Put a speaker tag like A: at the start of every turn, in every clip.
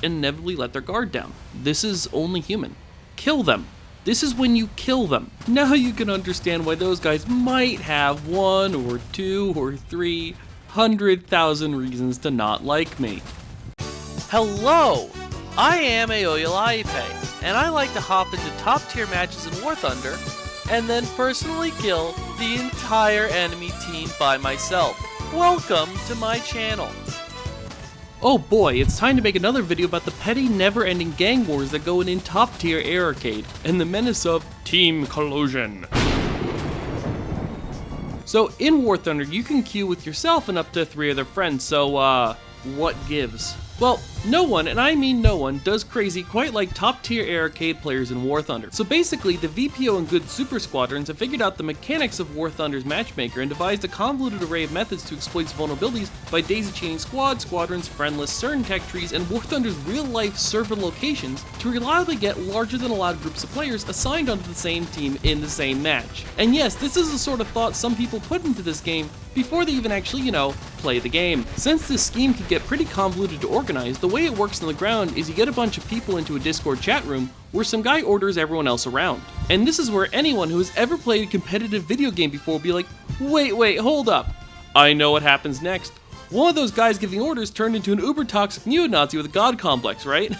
A: inevitably let their guard down. This is only human. Kill them. This is when you kill them. Now you can understand why those guys might have 1 or 2 or 300,000 reasons to not like me.
B: Hello! I am Aoyalaipe, and I like to hop into top tier matches in War Thunder, and then personally kill the entire enemy team by myself. Welcome to my channel.
A: Oh boy, it's time to make another video about the petty, never-ending gang wars that go in top-tier air arcade, and the menace of Team Collusion. So, in War Thunder, you can queue with yourself and up to 3 other friends, so, what gives? Well, no one, and I mean no one, does crazy quite like top-tier air arcade players in War Thunder. So basically, the VPO and Good Super Squadrons have figured out the mechanics of War Thunder's matchmaker and devised a convoluted array of methods to exploit its vulnerabilities by daisy-chaining squadrons, friend lists, certain tech trees, and War Thunder's real-life server locations to reliably get larger-than-allowed groups of players assigned onto the same team in the same match. And yes, this is the sort of thought some people put into this game before they even actually, play the game. Since this scheme can get pretty convoluted to organize, the way it works on the ground is you get a bunch of people into a Discord chat room where some guy orders everyone else around. And this is where anyone who has ever played a competitive video game before will be like, wait, hold up. I know what happens next. One of those guys giving orders turned into an uber-toxic neo-Nazi with a god complex, right?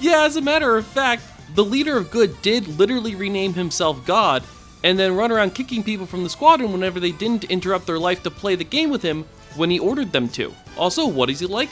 A: Yeah, as a matter of fact, the leader of Good did literally rename himself God, and then run around kicking people from the squadron whenever they didn't interrupt their life to play the game with him when he ordered them to. Also, what is he like?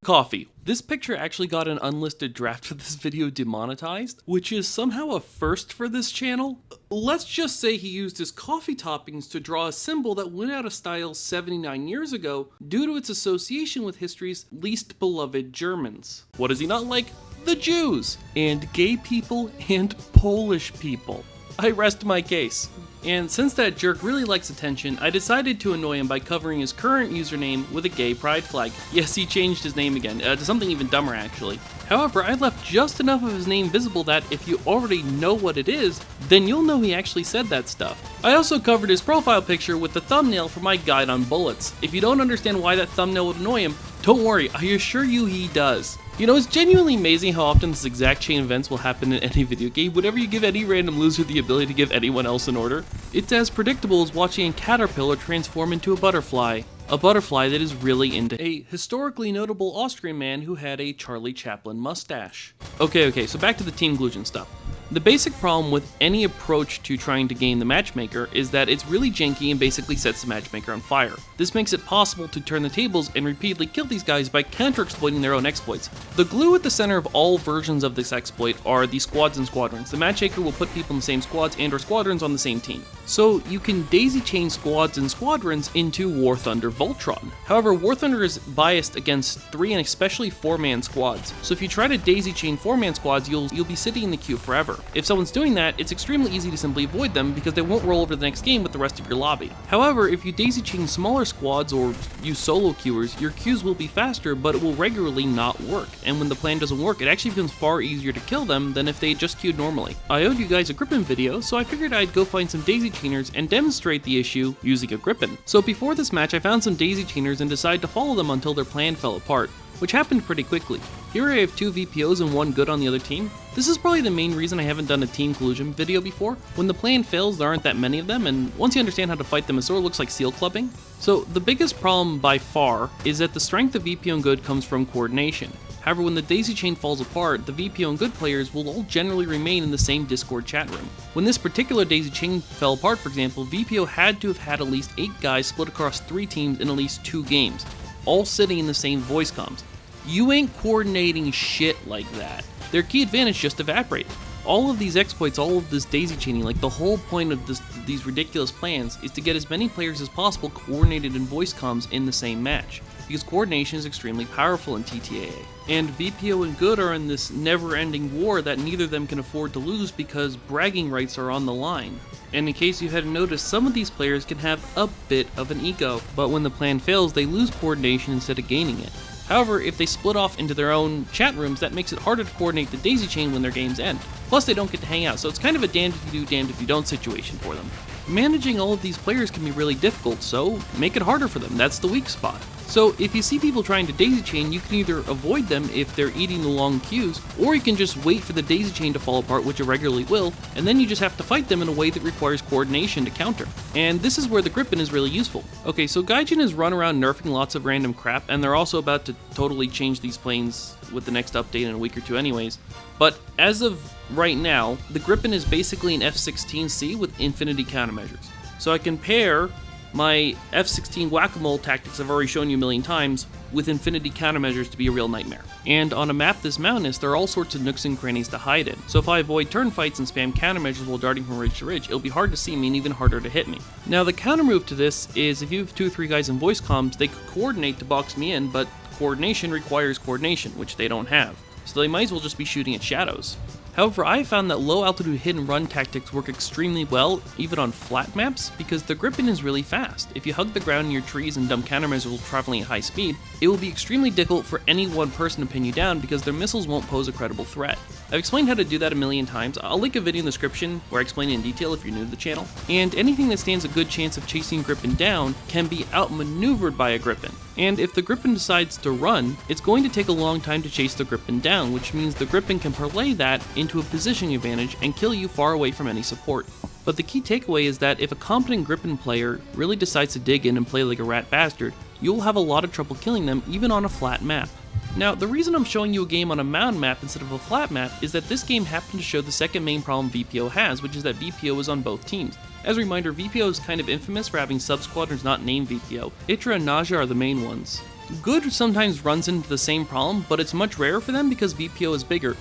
A: Coffee. This picture actually got an unlisted draft of this video demonetized, which is somehow a first for this channel. Let's just say he used his coffee toppings to draw a symbol that went out of style 79 years ago due to its association with history's least beloved Germans. What does he not like? The Jews, and gay people, and Polish people. I rest my case. And since that jerk really likes attention, I decided to annoy him by covering his current username with a gay pride flag. Yes, he changed his name again, to something even dumber actually. However, I left just enough of his name visible that if you already know what it is, then you'll know he actually said that stuff. I also covered his profile picture with the thumbnail for my guide on bullets. If you don't understand why that thumbnail would annoy him, don't worry, I assure you he does. It's genuinely amazing how often this exact chain of events will happen in any video game whenever you give any random loser the ability to give anyone else an order. It's as predictable as watching a caterpillar transform into a butterfly that is really into a historically notable Austrian man who had a Charlie Chaplin mustache. Okay, so back to the Team Collusion stuff. The basic problem with any approach to trying to game the matchmaker is that it's really janky and basically sets the matchmaker on fire. This makes it possible to turn the tables and repeatedly kill these guys by counter-exploiting their own exploits. The glue at the center of all versions of this exploit are the squads and squadrons. The matchmaker will put people in the same squads and or squadrons on the same team. So you can daisy chain squads and squadrons into War Thunder Voltron. However, War Thunder is biased against 3 and especially 4-man squads. So if you try to daisy chain 4-man squads, you'll be sitting in the queue forever. If someone's doing that, it's extremely easy to simply avoid them because they won't roll over the next game with the rest of your lobby. However, if you daisy chain smaller squads or use solo queuers, your queues will be faster, but it will regularly not work. And when the plan doesn't work, it actually becomes far easier to kill them than if they just queued normally. I owed you guys a Gripen video, so I figured I'd go find some daisy chainers and demonstrate the issue using a Gripen. So before this match, I found some daisy chainers and decided to follow them until their plan fell apart, which happened pretty quickly. Here I have 2 VPOs and 1 good on the other team. This is probably the main reason I haven't done a Team Collusion video before. When the plan fails, there aren't that many of them, and once you understand how to fight them, it sort of looks like seal clubbing. So the biggest problem by far is that the strength of VPO and good comes from coordination. However, when the daisy chain falls apart, the VPO and good players will all generally remain in the same Discord chat room. When this particular daisy chain fell apart, for example, VPO had to have had at least 8 guys split across 3 teams in at least 2 games, all sitting in the same voice comms. You ain't coordinating shit like that. Their key advantage just evaporated. All of these exploits, all of this daisy chaining, like the whole point of these ridiculous plans is to get as many players as possible coordinated in voice comms in the same match, because coordination is extremely powerful in TTAA. And VPO and Good are in this never-ending war that neither of them can afford to lose because bragging rights are on the line. And in case you hadn't noticed, some of these players can have a bit of an ego, but when the plan fails, they lose coordination instead of gaining it. However, if they split off into their own chat rooms, that makes it harder to coordinate the daisy chain when their games end. Plus, they don't get to hang out, so it's kind of a damned if you do, damned if you don't situation for them. Managing all of these players can be really difficult, so make it harder for them. That's the weak spot. So if you see people trying to daisy chain, you can either avoid them if they're eating the long queues, or you can just wait for the daisy chain to fall apart, which it regularly will, and then you just have to fight them in a way that requires coordination to counter. And this is where the Gripen is really useful. Okay, so Gaijin has run around nerfing lots of random crap, and they're also about to totally change these planes with the next update in a week or two anyways. But as of right now, the Gripen is basically an F-16C with infinity countermeasures. So I can pair my F-16 whack-a-mole tactics I've already shown you a million times with infinity countermeasures to be a real nightmare. And on a map this mountainous, there are all sorts of nooks and crannies to hide in. So if I avoid turn fights and spam countermeasures while darting from ridge to ridge, it'll be hard to see me and even harder to hit me. Now the counter move to this is if you have 2 or 3 guys in voice comms, they could coordinate to box me in, but coordination requires coordination, which they don't have. So they might as well just be shooting at shadows. However, I have found that low altitude hit and run tactics work extremely well, even on flat maps, because the Gripen is really fast. If you hug the ground near trees and dump countermeasures while traveling at high speed, it will be extremely difficult for any one person to pin you down because their missiles won't pose a credible threat. I've explained how to do that a million times. I'll link a video in the description where I explain it in detail if you're new to the channel. And anything that stands a good chance of chasing Gripen down can be outmaneuvered by a Gripen. And if the Gripen decides to run, it's going to take a long time to chase the Gripen down, which means the Gripen can parlay that into a positioning advantage and kill you far away from any support. But the key takeaway is that if a competent Gripen player really decides to dig in and play like a rat bastard, you'll have a lot of trouble killing them even on a flat map. Now, the reason I'm showing you a game on a mountain map instead of a flat map is that this game happened to show the second main problem VPO has, which is that VPO is on both teams. As a reminder, VPO is kind of infamous for having sub-squadrons not named VPO. Itra and Naja are the main ones. Good sometimes runs into the same problem, but it's much rarer for them because VPO is bigger.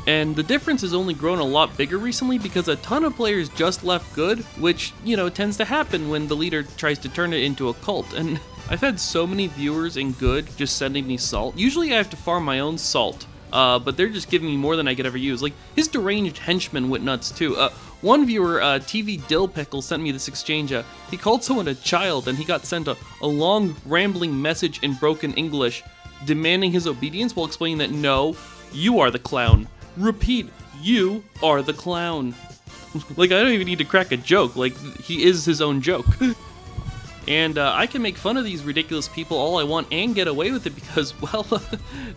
A: And the difference has only grown a lot bigger recently because a ton of players just left Good, which, tends to happen when the leader tries to turn it into a cult. And I've had so many viewers in Good just sending me salt. Usually I have to farm my own salt, but they're just giving me more than I could ever use. Like, his deranged henchman went nuts too. One viewer, TV Dill Pickle, sent me this exchange. He called someone a child and he got sent a long rambling message in broken English demanding his obedience while explaining that no, you are the clown. Repeat, you are the clown. Like, I don't even need to crack a joke. Like, he is his own joke. And I can make fun of these ridiculous people all I want and get away with it because, well,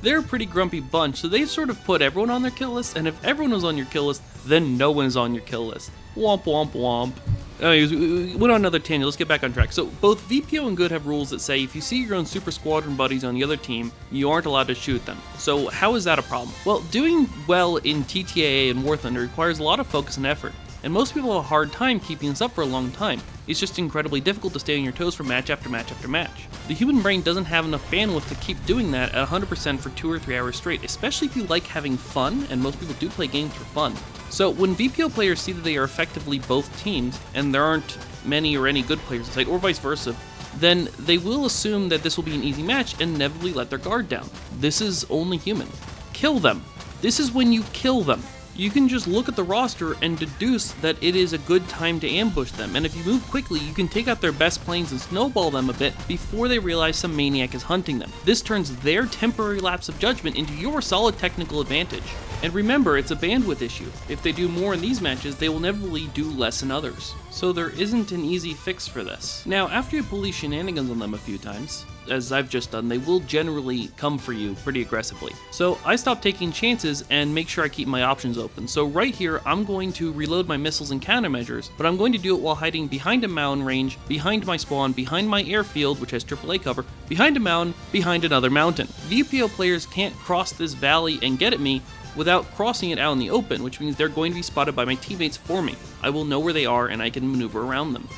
A: they're a pretty grumpy bunch. So they've sort of put everyone on their kill list, and if everyone is on your kill list, then no one is on your kill list. Womp womp womp. Anyways, we went on another tangent. Let's get back on track. So both VPO and Good have rules that say if you see your own super squadron buddies on the other team, you aren't allowed to shoot them. So how is that a problem? Well, doing well in TTAA and War Thunder requires a lot of focus and effort, and most people have a hard time keeping this up for a long time. It's just incredibly difficult to stay on your toes for match after match after match. The human brain doesn't have enough bandwidth to keep doing that at 100% for 2 or 3 hours straight, especially if you like having fun, and most people do play games for fun. So when VPO players see that they are effectively both teams, and there aren't many or any good players inside, or vice versa, then they will assume that this will be an easy match and inevitably let their guard down. This is only human. Kill them. This is when you kill them. You can just look at the roster and deduce that it is a good time to ambush them, and if you move quickly, you can take out their best planes and snowball them a bit before they realize some maniac is hunting them. This turns their temporary lapse of judgment into your solid technical advantage. And remember, it's a bandwidth issue. If they do more in these matches, they will inevitably do less in others. So there isn't an easy fix for this. Now, after you pull these shenanigans on them a few times, as I've just done, they will generally come for you pretty aggressively. So I stop taking chances and make sure I keep my options open. So right here, I'm going to reload my missiles and countermeasures, but I'm going to do it while hiding behind a mountain range, behind my spawn, behind my airfield, which has AAA cover, behind a mountain, behind another mountain. VPO players can't cross this valley and get at me without crossing it out in the open, which means they're going to be spotted by my teammates for me. I will know where they are and I can maneuver around them.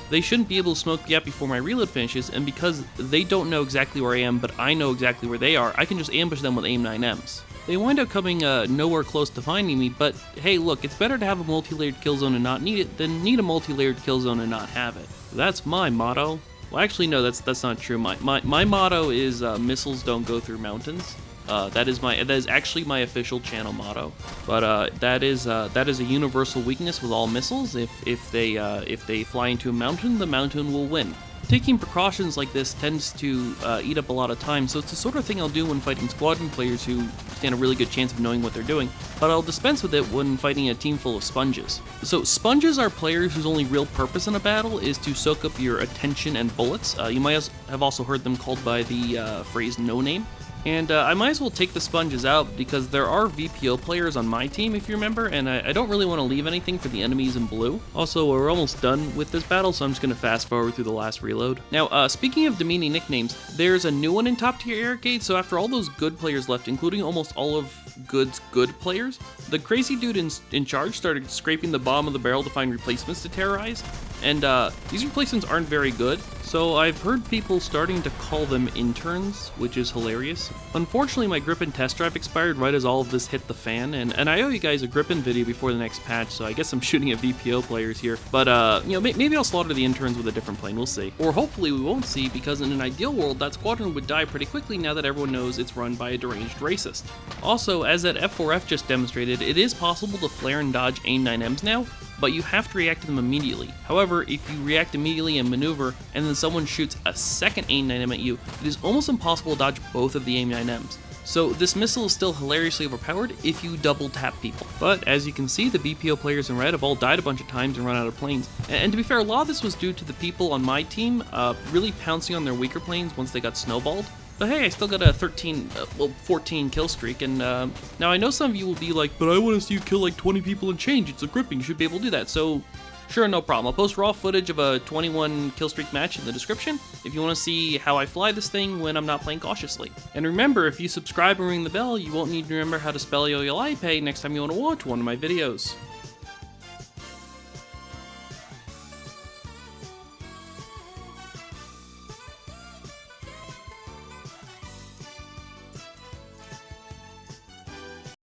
A: They shouldn't be able to smoke me out before my reload finishes, and because they don't know exactly where I am, but I know exactly where they are, I can just ambush them with AIM-9Ms. They wind up coming nowhere close to finding me, but hey look, it's better to have a multi-layered kill zone and not need it than need a multi-layered kill zone and not have it. That's my motto. Well, actually no, that's not true. My motto is missiles don't go through mountains. That is actually my official channel motto. But that is a universal weakness with all missiles. If they fly into a mountain, the mountain will win. Taking precautions like this tends to eat up a lot of time, so it's the sort of thing I'll do when fighting squadron players who stand a really good chance of knowing what they're doing, but I'll dispense with it when fighting a team full of sponges. So sponges are players whose only real purpose in a battle is to soak up your attention and bullets. You might have also heard them called by the phrase no name. And I might as well take the sponges out because there are VPO players on my team, if you remember, and I don't really want to leave anything for the enemies in blue. Also, we're almost done with this battle, so I'm just going to fast forward through the last reload. Now, speaking of demeaning nicknames, there's a new one in top tier arcade, so after all those good players left, including almost all of Good's good players, the crazy dude in charge started scraping the bottom of the barrel to find replacements to terrorize, and these replacements aren't very good, so I've heard people starting to call them interns, which is hilarious. Unfortunately, my Gripen test drive expired right as all of this hit the fan, and I owe you guys a Gripen video before the next patch, so I guess I'm shooting at VPO players here. But, you know, maybe I'll slaughter the interns with a different plane, we'll see. Or hopefully we won't see, because in an ideal world, that squadron would die pretty quickly now that everyone knows it's run by a deranged racist. Also, as that F4F just demonstrated, it is possible to flare and dodge AIM-9Ms now, but you have to react to them immediately. However, if you react immediately and maneuver, and then someone shoots a second AIM-9M at you, it is almost impossible to dodge both of the AIM-9Ms. So this missile is still hilariously overpowered if you double tap people. But as you can see, the BPO players in red have all died a bunch of times and run out of planes. And to be fair, a lot of this was due to the people on my team really pouncing on their weaker planes once they got snowballed. But hey, I still got a 14 kill streak, and now I know some of you will be like, but I want to see you kill like 20 people and change, it's a Gripen, you should be able to do that, so sure, no problem. I'll post raw footage of a 21 kill streak match in the description if you want to see how I fly this thing when I'm not playing cautiously. And remember, if you subscribe and ring the bell, you won't need to remember how to spell Yoyolaipe next time you want to watch one of my videos.